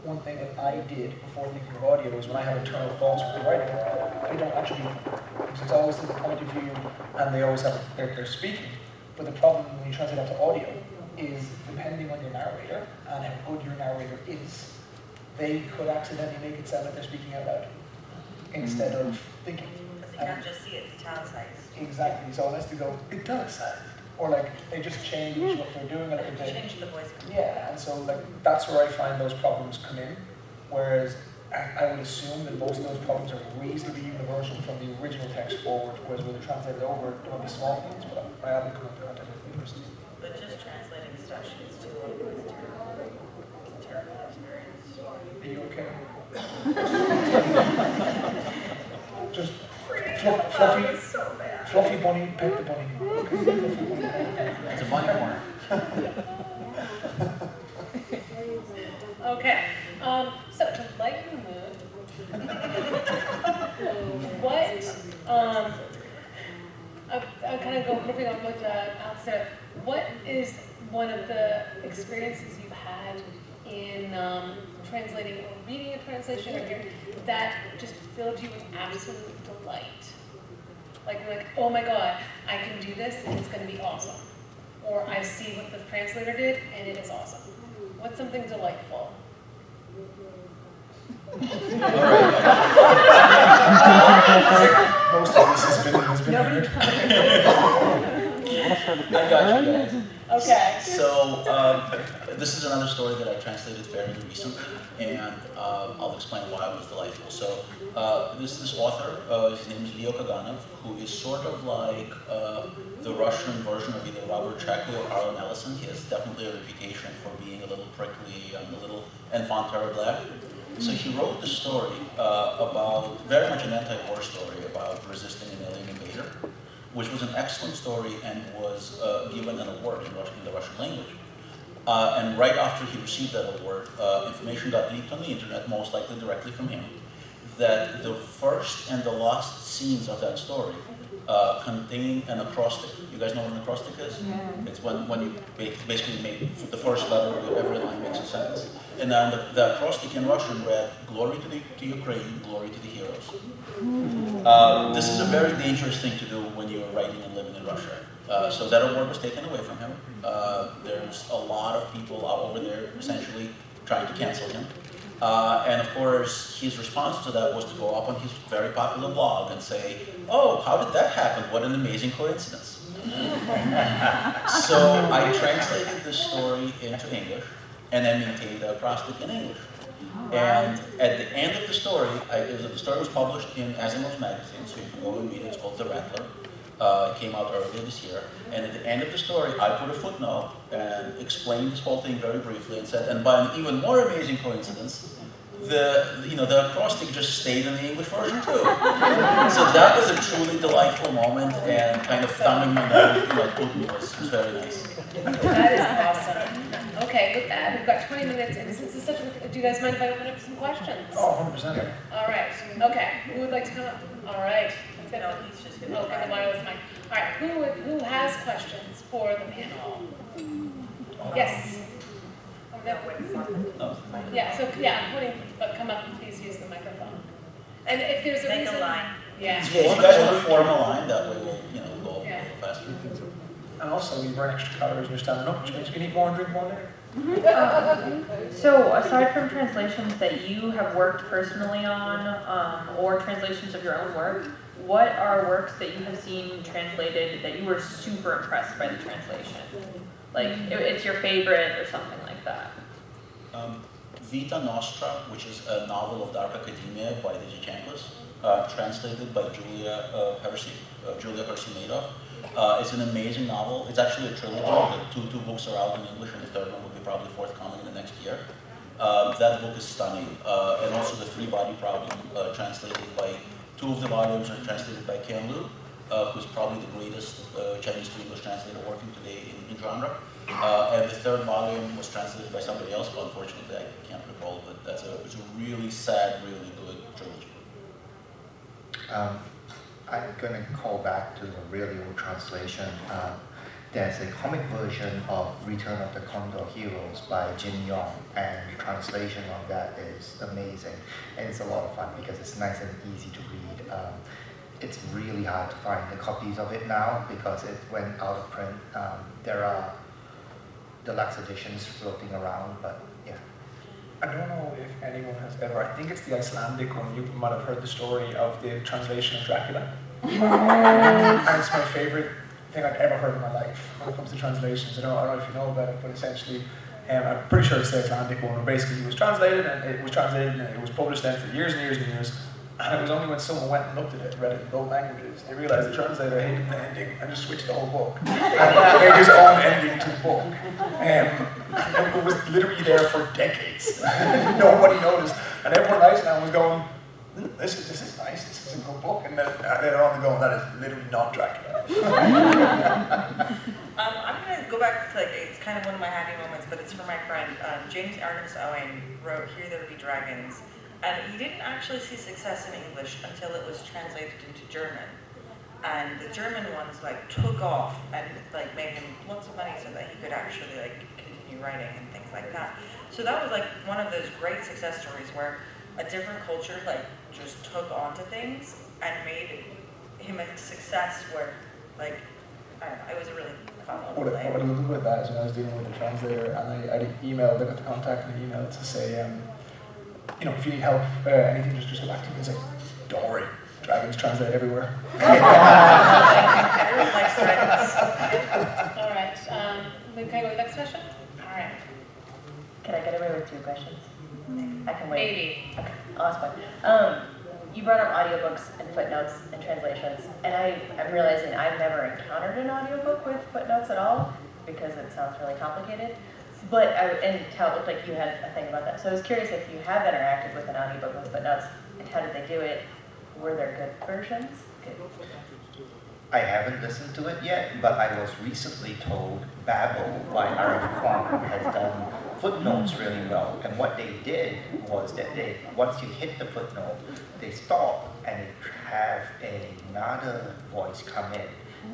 one thing that I did before thinking of audio is when I have internal thoughts with the writing, I don't actually, because it's always to the point of view, and they always have, they're speaking. But the problem when you translate that to audio is, depending on your narrator and how good your narrator is, they could accidentally make it sound like they're speaking out loud instead of thinking. Because you can't just see it, it's italicized. Exactly, so unless they go italicized, or like they just change what they're doing a little bit. Change the voice. Yeah, and so like that's where I find those problems come in, whereas I would assume that most of those problems are reasonably universal from the original text forward, whereas when they're translated over, there will be small things, but I haven't come up to contact with them personally. But just translating stuff sheets to audio is terrible. It's a terrible experience. Are you okay? Just fluffy, So bad. fluffy bunny, pet the bunny. Okay. It's a bunny corn. Okay. So to lighten the mood, I'm kind of moving on with Alex there. What is one of the experiences you've had in translating or reading a translation or hearing that just filled you with absolute delight? Like, oh my God, I can do this and it's going to be awesome. Or I see what the translator did and it is awesome. What's something delightful? Most of this has been heard. I got you guys. Okay. So, this is another story that I translated fairly recently, and I'll explain why it was delightful. So, this author, his name is Leo Kaganov, who is sort of like the Russian version of either Robert Shackley or Harlan Ellison. He has definitely a reputation for being a little prickly and a little enfant terrible. So he wrote the story about, very much an anti-war story about resisting an alien invader, which was an excellent story and was given an award in the Russian language. And right after he received that award, information got leaked on the internet, most likely directly from him, that the first and the last scenes of that story contain an acrostic. You guys know what an acrostic is? Yeah. It's when you basically make the first letter of every line makes a sentence. And then the acrostic in Russian read, "Glory to Ukraine, glory to the heroes." This is a very dangerous thing to do when you're writing and living in Russia. So that award was taken away from him. There's a lot of people out over there essentially trying to cancel him. And of course, his response to that was to go up on his very popular blog and say, "Oh, how did that happen? What an amazing coincidence." So I translated this story into English and then maintained the acrostic in English. And at the end of the story, the story was published in Asimov's magazine, so you can go and read it. It's called The Rattler. It came out earlier this year, and at the end of the story, I put a footnote and explained this whole thing very briefly and said, and by an even more amazing coincidence, the acrostic just stayed in the English version too. So that was a truly delightful moment, and kind of thumbing my nose, Putin was very nice. That is awesome. Okay, with that, we've got 20 minutes, and since it's such a, do you guys mind if I open up some questions? Oh, 100%. All right, okay, who would like to come up? All right. No, he's just gonna. Okay, the wireless mic. All right, who has questions for the panel? Yes? No, wait, No. Yeah, so, yeah, I'm pointing, but come up and please use the microphone. And if there's a Make reason. a line. Yeah. If you guys want to form a line, that way we'll, go a Yeah. little faster. And also, you burn extra calories when you're standing up, which means you can eat more and drink more later. So, aside from translations that you have worked personally on, or translations of your own work, what are works that you have seen translated that you were super impressed by the translation? Like, it's your favorite or something like that? Vita Nostra, which is a novel of dark academia by the Jachankos, translated by Julia Hersey Madoff. It's an amazing novel. It's actually a trilogy. The two books are out in English, and the third one will be probably forthcoming in the next year. That book is stunning. And also the Three-Body Problem, translated by, two of the volumes are translated by Cahill, who's probably the greatest Chinese to English translator working today in genre. And the third volume was translated by somebody else, but unfortunately I can't recall, but it's a really sad, really good trilogy. I'm going to call back to a really old translation. There's a comic version of Return of the Condor Heroes by Jin Yong, and the translation of that is amazing. And it's a lot of fun because it's nice and easy to read. It's really hard to find the copies of it now because it went out of print. There are deluxe editions floating around, but yeah. I don't know if anyone has ever, I think it's the Icelandic one, you might have heard the story of the translation of Dracula. And it's my favorite thing I've ever heard in my life when it comes to translations. I don't know if you know about it, but essentially, I'm pretty sure it's the Icelandic one, where basically it was translated and it was published then for years and years and years. And it was only when someone went and looked at it and read it in both languages, they realized the translator hated the ending and just switched the whole book. And made his own ending to the book. It was literally there for decades. Nobody noticed. And everyone listening now was going, this is nice, this is a good book. And then later on they're going, that is literally not Dracula. I'm going to go back to, it's kind of one of my happy moments, but it's for my friend. James Ernest Owen wrote Here There Be Dragons. And he didn't actually see success in English until it was translated into German. And the German ones took off and made him lots of money so that he could actually continue writing and things like that. So that was one of those great success stories where a different culture just took onto things and made him a success where I don't know, it was a really fun little What thing. I loved about that is when I was dealing with the translator and I emailed, I got the contact and email to say, if you need help, anything, just go back to me and say, don't worry, dragons translate everywhere. Everyone likes dragons. All right, can I go to the next question? All right. Can I get away with 2 questions? I can wait. Maybe. Okay, I'll ask one. You brought up audiobooks and footnotes and translations, and I'm realizing I've never encountered an audiobook with footnotes at all because it sounds really complicated. But and Tal, it looked like you had a thing about that. So I was curious if you have interacted with an audiobook with footnotes, and how did they do it? Were there good versions? Good. I haven't listened to it yet, but I was recently told Babel by R.F. Kuang has done footnotes really well. And what they did was that once you hit the footnote, they stop and they have another voice come in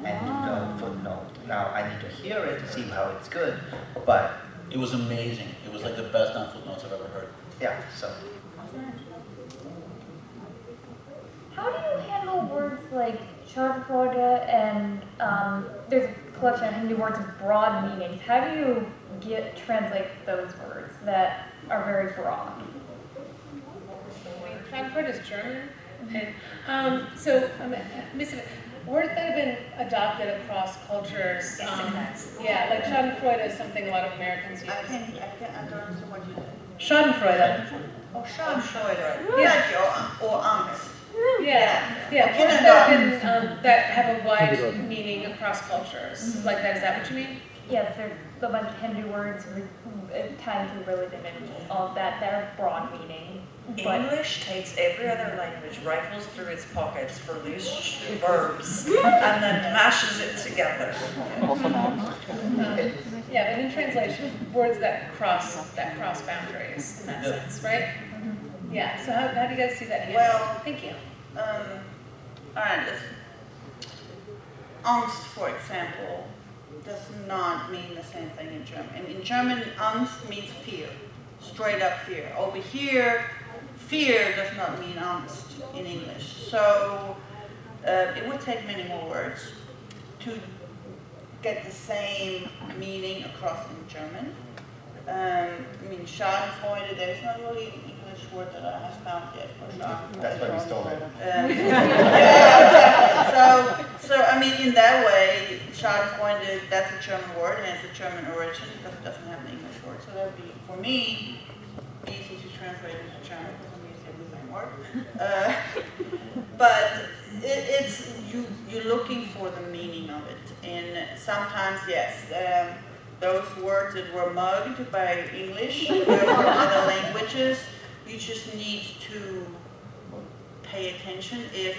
and do the footnote. Now I need to hear it to see how it's good, but It was amazing. It was the best done footnotes I've ever heard. yeah, so. How do you handle words like Schadenfreude and there's a collection of Hindi words with broad meanings? How do you translate those words that are very broad? Schadenfreude is German, and so words that have been adopted across cultures. Yeah, Schadenfreude is something a lot of Americans use. I don't understand what you said. Schadenfreude. Oh, Schadenfreude. Yeah. Yeah, or angst. Yeah, words that have a wide meaning across cultures, like that. Is that what you mean? Yes, there's a bunch of Hindu words tied to religion and all of that. They're broad meaning. But English takes every other language, rifles through its pockets for loose verbs, and then mashes it together. Yeah, but in translation, words that cross boundaries in that sense, right? Yeah. So how do you guys see that? Here? Well, thank you. All right, listen. Angst, for example, does not mean the same thing in German. In German, Angst means fear, straight up fear. Over here, fear does not mean Angst in English. So it would take many more words to get the same meaning across in German. I mean, Schadenfreude, there's not really an English word that I have found yet for Schadenfreude. That's why we stole it. Yeah, exactly. So I mean, in that way, Schadenfreude, that's a German word and it's a German origin because it doesn't have an English word. So that would be, for me, easy to translate into German because I'm using the same word. But it's you're looking for the meaning of it, and sometimes yes. Those words that were mugged by English or other languages, you just need to pay attention if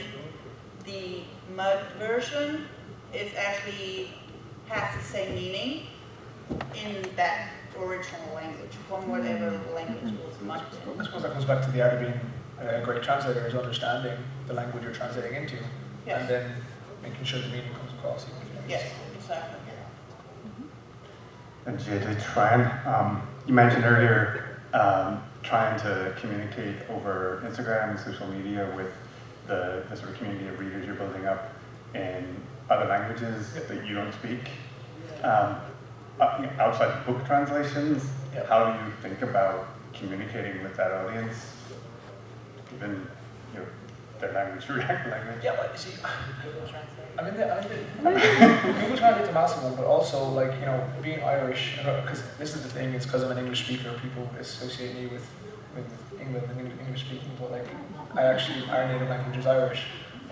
the mugged version is actually has the same meaning in that original language, from whatever language it was mugged in. I suppose that comes back to the art of being a great translator, is understanding the language you're translating into, Yes. and then making sure the meaning comes across. Even if you Yes, exactly. And Jay, to Tran, you mentioned earlier trying to communicate over Instagram and social media with the sort of community of readers you're building up in other languages that you don't speak. Outside book translations, how do you think about communicating with that audience, given their language, your language? Yeah, but you see, Google Translate's a massive one, but also being Irish, because this is the thing, it's because I'm an English speaker, people associate me with England and English speaking, but our native language is Irish,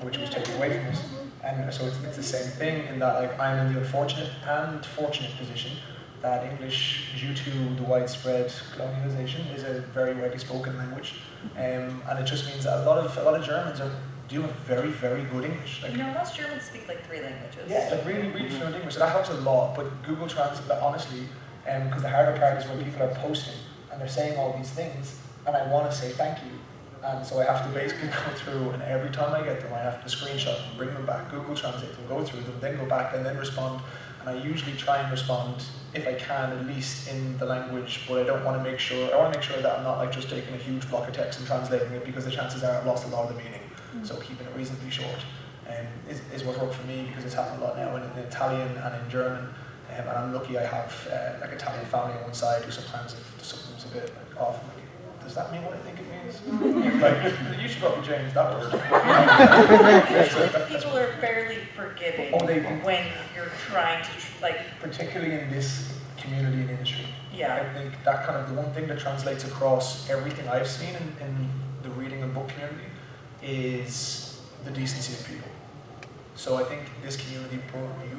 which was taken away from us. And so it's the same thing in that I'm in the unfortunate and fortunate position that English, due to the widespread colonialization, is a very widely spoken language, and it just means that a lot of Germans do have very, very good English. Most Germans speak 3 languages. Yeah, really, really fluent English. So that helps a lot. But Google Translate, honestly, because the harder part is when people are posting and they're saying all these things, and I want to say thank you. And so I have to basically go through, and every time I get them, I have to screenshot them, bring them back, Google Translate them, go through them, then go back and then respond. And I usually try and respond, if I can, at least in the language, but I want to make sure that I'm not just taking a huge block of text and translating it, because the chances are I've lost a lot of the meaning. So keeping it reasonably short is what worked for me, because it's happened a lot now in Italian and in German. And I'm lucky I have Italian family on one side who sometimes, if something's a bit off, I'm like, does that mean what I think it means? You should probably change that word. People are fairly forgiving when you're trying to, particularly in this community and industry. Yeah. I think that the one thing that translates across everything I've seen in the reading and book community is the decency of people. So I think this community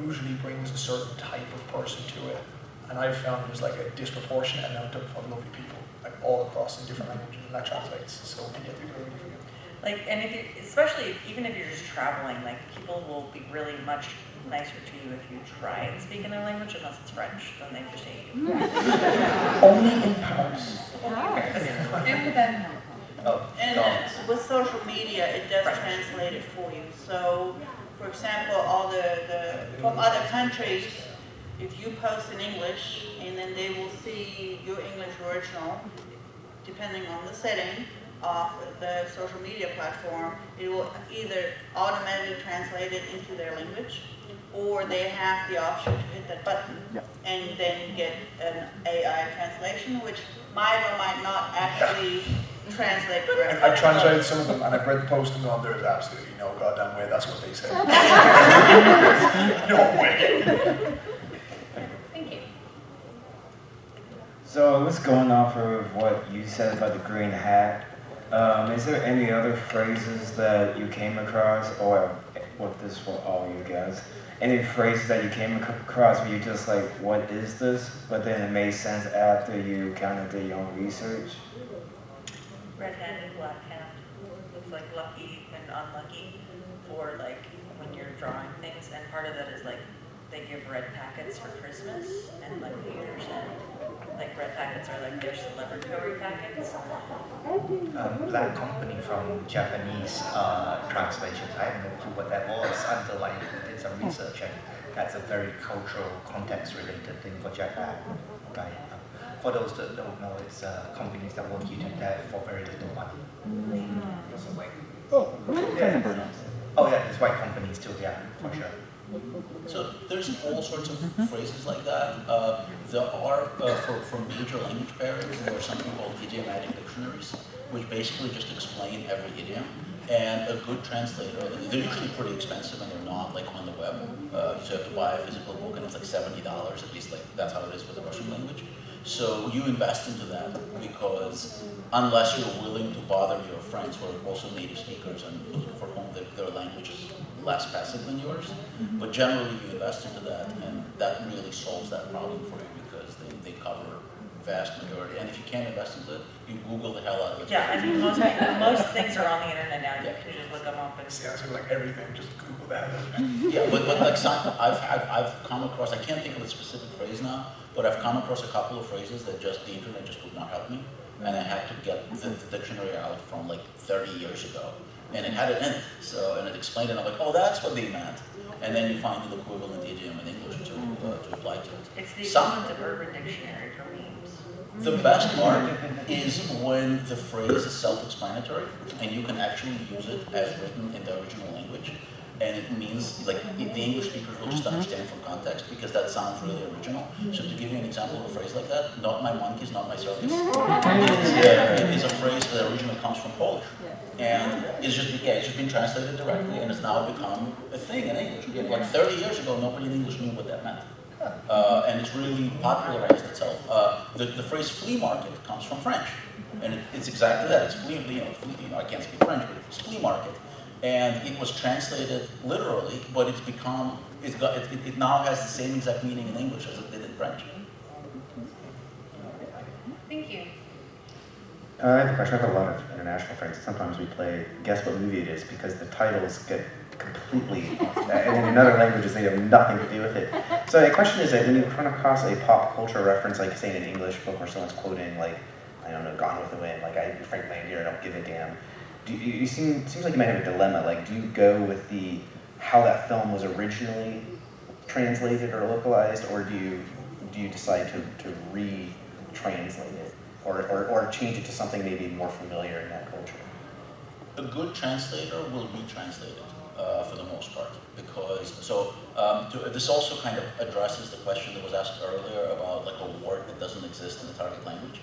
usually brings a certain type of person to it, and I've found there's a disproportionate amount of lovely people, all across in different languages, and that translates. So yeah, people are really forgiving. And especially even if you're just traveling, people will be really much nicer to you if you try and speak in their language, unless it's French, then they just hate you. Only in Paris. And with social media, it does translate it for you. So, for example, all the from other countries, if you post in English, and then they will see your English original, depending on the setting of the social media platform, it will either automatically translate it into their language, or they have the option to hit that button and then get an AI translation, which might or might not actually translate correctly. I've translated some of them, and I've read the post and gone, there's absolutely no goddamn way that's what they say. No way. Thank you. So I was going off of what you said about the green hat. Is there any other phrases that you came across, or what this for all you guys? Any phrases that you came across where you just like, what is this? But then it made sense after you kind of did your own research? Red-handed, black-hand. Looks like lucky and unlucky for like when you're drawing things. And part of that is like they give red packets for Christmas and like New Year's End. Like red packets are like their celebratory packets. That company from Japanese translations, I have no clue what that was until I did some research, and that's a very cultural, context-related thing for Japan. Right? For those that don't know, it's companies that want you to death for very little money. Oh yeah, it's white companies too, yeah, for sure. So there's all sorts of phrases like that. There are, for major language pairs, there are something called idiomatic dictionaries, which basically just explain every idiom. And a good translator, they're usually pretty expensive and they're not like on the web. So you have to buy a physical book and it's like $70, at least like that's how it is with the Russian language. So you invest into that because unless you're willing to bother your friends who are also native speakers and for whom their language is less passive than yours, but generally you invest into that and that really solves that problem for you because they cover vast majority. And if you can't invest into it, you Google the hell out of it. Yeah, I mean most things are on the internet now. You can just look them up and Yeah, so like everything, just Google that. Yeah, but like some, I've come across, I can't think of a specific phrase now, but I've come across a couple of phrases that just the internet just would not help me, and I had to get the dictionary out from like 30 years ago, and it had it in it. So and it explained it. And I'm like, oh, that's what they meant. And then you find an equivalent idiom in English to apply to it. it's the equivalent of Urban Dictionary for memes. The best part is when the phrase is self-explanatory and you can actually use it as written in the original language. And it means, like, the English speakers will just understand from context because that sounds really original. So to give you an example of a phrase like that, not my monkeys, not my circus, is a phrase that originally comes from Polish. And it's just been translated directly and it's now become a thing in English. Like 30 years ago, nobody in English knew what that meant. And it's really popularized itself. The phrase flea market comes from French. And it's exactly that. It's flea, I can't speak French, but it's flea market. And it was translated literally, but it now has the same exact meaning in English as it did in French. Thank you. I have a question. I have a lot of international friends. Sometimes we play guess what movie it is because the titles get completely, and in other languages they have nothing to do with it. So the question is that when you run across a pop culture reference, like say in an English book where someone's quoting like, I don't know, Gone with the Wind, like I Frank Landier, I don't give a damn. Seems like you might have a dilemma. Like, do you go with how that film was originally translated or localized, or do you decide to retranslate it, or change it to something maybe more familiar in that culture? A good translator will retranslate it for the most part, because this also kind of addresses the question that was asked earlier about like a word that doesn't exist in the target language.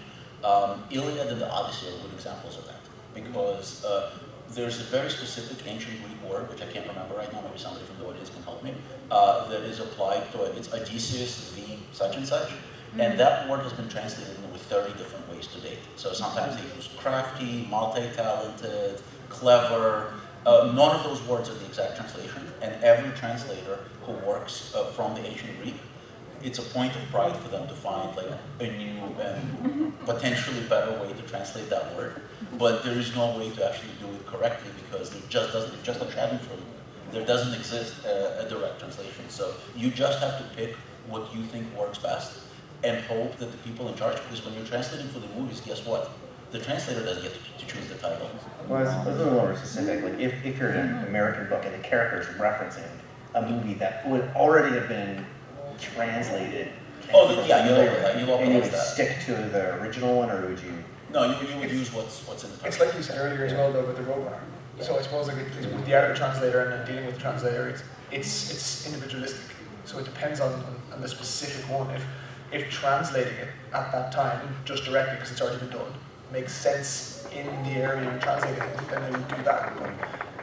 Iliad and the Odyssey are good examples of that. Because there's a very specific ancient Greek word, which I can't remember right now, maybe somebody from the audience can help me, that is applied to it. It's Odysseus the such and such, and that word has been translated with 30 different ways to date. So sometimes they use crafty, multi-talented, clever. None of those words are the exact translation, and every translator who works from the ancient Greek, it's a point of pride for them to find like a new and potentially better way to translate that word. But there is no way to actually do it correctly because it just like Schadenfreude. There doesn't exist a direct translation. So you just have to pick what you think works best and hope that the people in charge, because when you're translating for the movies, guess what? The translator doesn't get to choose the title. Well, it's a little more specific. Like if you're in an American book and the character is referencing a movie that would already have been translated. Oh, yeah, you would stick to the original one, or would you? No, you would use what's in the title. It's like you said earlier as well, though, with the Roadrunner. So I suppose like with the art of the translator and then dealing with the translator, it's individualistic. So it depends on the specific one. If translating it at that time, just directly because it's already been done, makes sense in the area you're translating it, then they would do that. But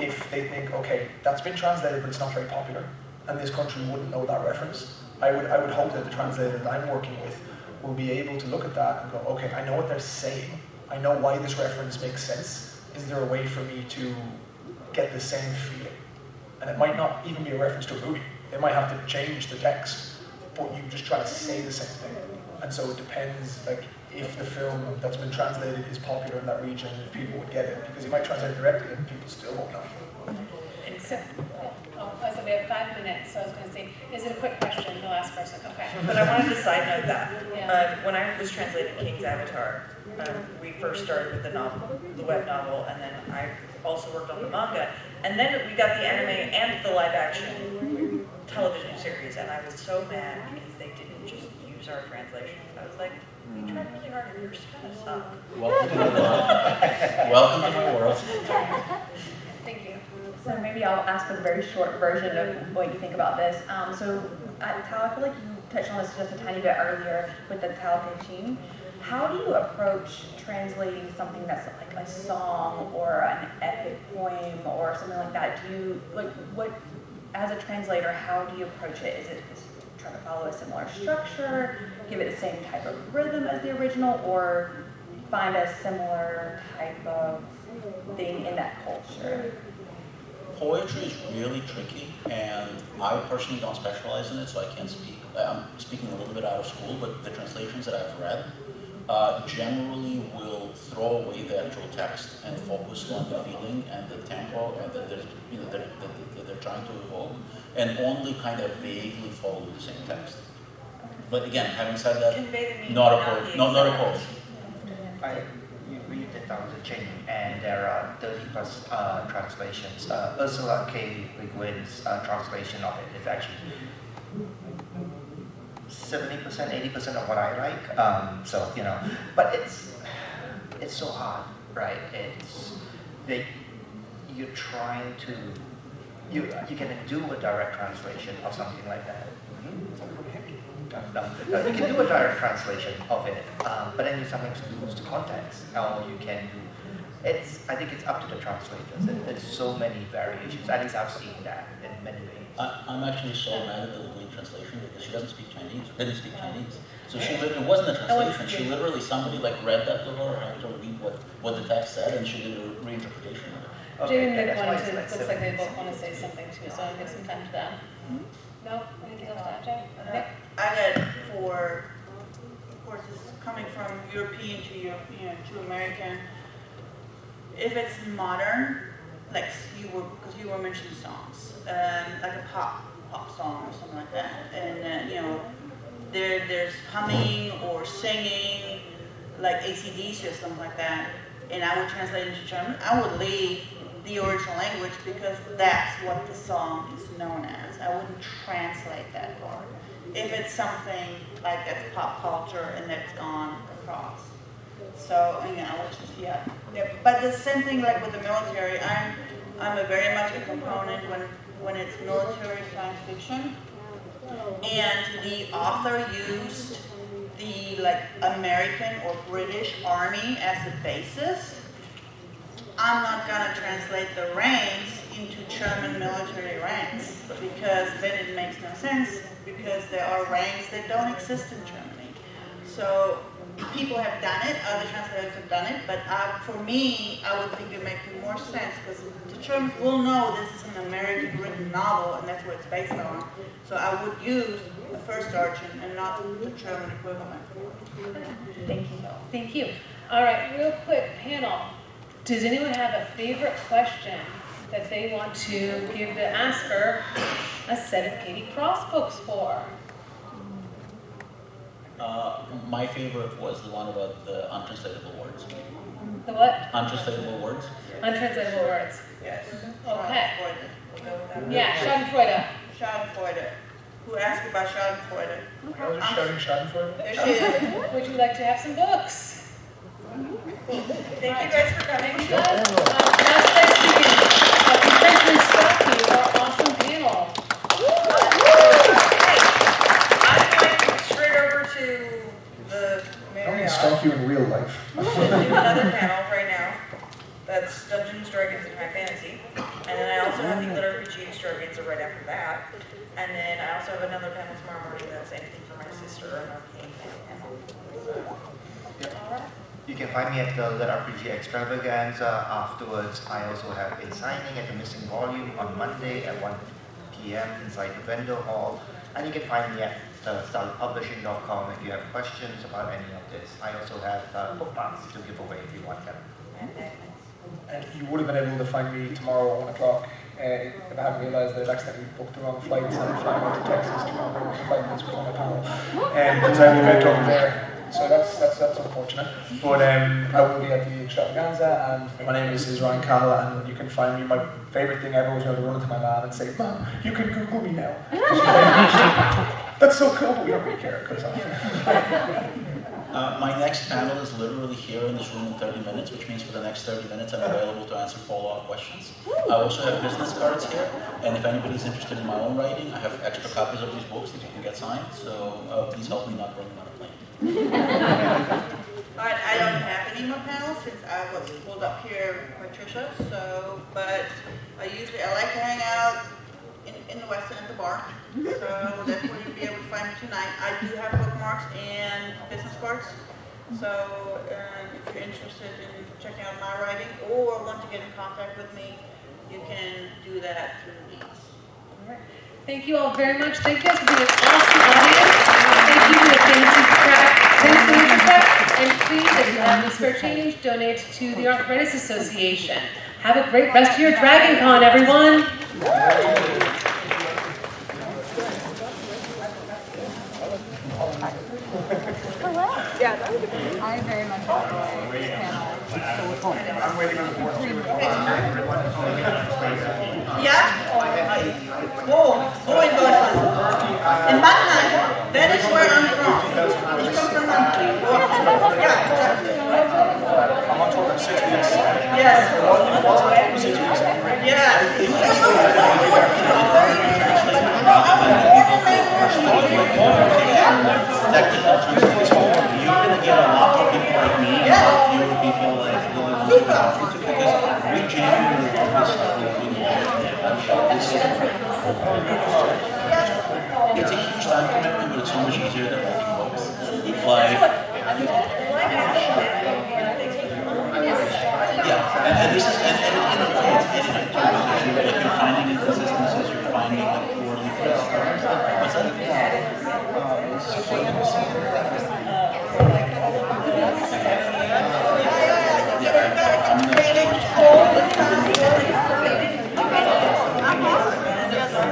if they think, okay, that's been translated but it's not very popular, and this country wouldn't know that reference, I would hope that the translator that I'm working with will be able to look at that and go, okay, I know what they're saying, I know why this reference makes sense, is there a way for me to get the same feeling? And it might not even be a reference to a movie. They might have to change the text, but you just try to say the same thing. And so it depends, like, if the film that's been translated is popular in that region, if people would get it, because you might translate it directly and people still won't know. So, so we have 5 minutes, so I was going to say, is it a quick question, the last person? Okay. But I wanted to side note that. Yeah. When I was translating King's Avatar, we first started with the novel, the web novel, and then I also worked on the manga. And then we got the anime and the live action television series, and I was so mad because they didn't just use our translations. I was like, we tried really hard and yours kind of suck. Welcome to my world. Welcome to my world. Thank you. So maybe I'll ask for the very short version of what you think about this. So, Tal, I feel like you touched on this just a tiny bit earlier with the Tal Kachin. How do you approach translating something that's like a song or an epic poem or something like that? Do you, like, what, as a translator, how do you approach it? Is it just trying to follow a similar structure, give it the same type of rhythm as the original, or find a similar type of thing in that culture? Poetry is really tricky, and I personally don't specialize in it, so I can't speak. I'm speaking a little bit out of school, but the translations that I've read generally will throw away the actual text and focus on the feeling and the tempo and that they're trying to evoke, and only kind of vaguely follow the same text. But again, having said that, Convey the meaning, not a not poet, the not a exact. poet. You read the Taozi and there are 30 plus translations. Ursula K. Le Guin's translation of it is actually 70%, 80% of what I like. So, you know, but it's so hard, right? You're trying to, you can do a direct translation of something like that. No, you can do a direct translation of it, but then you sometimes lose the context. Or you can do, I think it's up to the translators. There's so many variations. At least I've seen that in many ways. I'm actually so mad at the Louis translation because she doesn't speak Chinese, didn't speak Chinese. So it wasn't a translation. She literally, somebody like read that to her, had to read what the text said, and she did a reinterpretation of it. Jay and Nick that's why wanted it's to, like looks like they both want to say something too, so I'll give some time to them. No? Anything else to add, Jay? Nick? I got for, of course, it's coming from European to American. If it's modern, like because you were mentioning songs, like a pop song or something like that, and there's humming or singing, like AC/DC or something like that, and I would translate into German. I would leave the original language because that's what the song is known as. I wouldn't translate that part. If it's something like that's pop culture and that's gone across. So, which is, yeah. But the same thing like with the military, I'm a very much a component when it's military science fiction. And the author used the like American or British Army as the basis. I'm not gonna translate the ranks into German military ranks because then it makes no sense because there are ranks that don't exist in Germany. So people have done it, other translators have done it, but for me, I would think it makes more sense because the Germans will know this is an American written novel and that's what it's based on. So I would use the first version and not the German equivalent. Thank you. Thank you. All right, real quick, panel. Does anyone have a favorite question that they want to give the asker a set of Katie Cross books for? My favorite was the one about the untranslatable words. The what? Untranslatable words. Untranslatable words. Yes. Okay. We'll go with that. Yeah, Schadenfreude. Schadenfreude. Who asked about Schadenfreude? I was just shouting Schadenfreude. There she is. Would you like to have some books? Thank you guys for coming. Thank you guys. Now stay speaking. Essentially Stocky, our awesome panel. I'm going straight over to the I can Marriott. stalk you in real life. To do another panel right now. That's Dungeons, Dragons, and High Fantasy. And then I also have the Lit RPG Extravaganza right after that. And then I also have another panel tomorrow morning that's anything for my sister, an arcane panel. So, All right. You can find me at the Lit RPG Extravaganza. Afterwards, I also have a signing at the Missing Volume on Monday at 1 p.m. inside the vendor hall. And you can find me at startpublishing.com if you have questions about any of this. I also have bookmarks to give away if you want them. And you would have been able to find me tomorrow at 1 o'clock if I hadn't realised that I'd accidentally booked the wrong flights and I'm flying out to Texas tomorrow morning for 5 minutes before my panel. Because I have an event over there. So that's unfortunate. But I will be at the extravaganza, and my name is Ryan Cahill, and you can find me. My favourite thing ever was when I run into my mom and say, "Mom, you can Google me now." That's so cool, but we don't really care. My next panel is literally here in this room in 30 minutes, which means for the next 30 minutes I'm available to answer follow-up questions. I also have business cards here, and if anybody's interested in my own writing, I have extra copies of these books that you can get signed, so please help me not bring them on a plane. Alright, I don't have any more panels since I was pulled up here by Trisha, but I like to hang out in the West End at the bar, so that's where you'll be able to find me tonight. I do have bookmarks and business cards, so if you're interested in checking out my writing or want to get in contact with me, you can do that through these. All right. Thank you all very much. Thank you guys for being an awesome audience. Thank you to the Fantasy Track. And please, if you have any spare change, donate to the Arthritis Association. Have a great rest of your Dragon Con, everyone. I very much enjoy this panel. I'm waiting on the board. Yeah? Whoa, in Deutschland. In Mannheim. That is where I'm from. Ich come from Mannheim. Yeah. I'm on tour for 6 weeks. Yes. 6 weeks. Yeah. Technical translation. You're going to get a lot more people like me and a lot fewer people like Lily because we genuinely do this stuff. It's a huge time commitment, but it's so much easier than writing books. Yeah, and this is, and in a way, it's